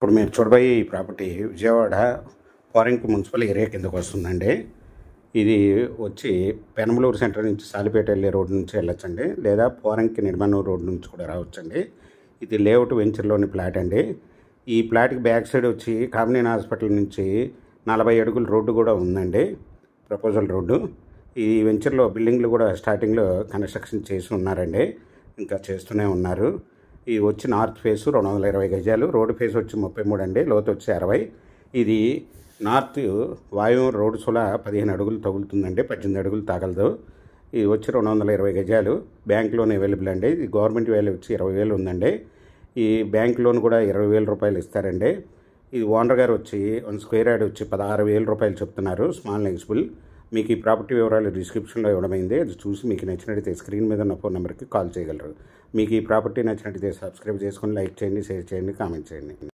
ఇప్పుడు మీరు చూడబోయే ఈ property Vijayawada Poranki municipal area కిందకు వస్తుందండి. ఇది వచ్చి పెనమలూరు సెంటర్ నుంచి సాలిపేట వెళ్ళే రోడ్డు నుంచి వెళ్ళొచ్చండి, లేదా పోరంకి నిర్మనూరు రోడ్డు నుంచి కూడా రావచ్చండి. ఇది లేఅవుట్ వెంచర్లోని ప్లాట్ అండి. ఈ ప్లాట్కి బ్యాక్ సైడ్ వచ్చి కామినేని హాస్పిటల్ నుంచి 40 అడుగుల రోడ్డు కూడా ఉందండి, ప్రపోజల్ రోడ్డు. ఈ వెంచర్లో బిల్డింగ్లు కూడా స్టార్టింగ్లో కన్స్ట్రక్షన్ చేసి ఉన్నారండి, ఇంకా చేస్తూనే ఉన్నారు. ఇది వచ్చి నార్త్ ఫేసు 220 గజాలు, రోడ్డు ఫేస్ వచ్చి 33 అండి, లోతు వచ్చి 60. ఇది నార్త్ వాయువ్యం రోడ్డు సోలా 15 అడుగులు తగులుతుందండి, 18 అడుగులు తాగలదు. ఇది వచ్చి 220 గజాలు, బ్యాంక్ లోన్ అవైలబుల్ అండి. ఇది గవర్నమెంట్ వాల్యూ వచ్చి 20,000 ఉందండి. ఈ బ్యాంక్ లోన్ కూడా 20,000 రూపాయలు ఇస్తారండి. ఇది ఓనర్ గారు వచ్చి 1 స్క్వేర్ యార్డ్ వచ్చి 16,000 రూపాయలు చెప్తున్నారు, స్మాల్ నెగిజిబుల్. మీకు ఈ ప్రాపర్టీ వివరాలు డిస్క్రిప్షన్లో ఇవ్వడమైంది, అది చూసి మీకు నచ్చినట్టయితే స్క్రీన్ మీద ఉన్న ఫోన్ నెంబర్కి కాల్ చేయగలరు. మీకు ఈ ప్రాపర్టీ నచ్చినట్టయితే సబ్స్క్రైబ్ చేసుకొని లైక్ చేయండి, షేర్ చేయండి, కామెంట్ చేయండి.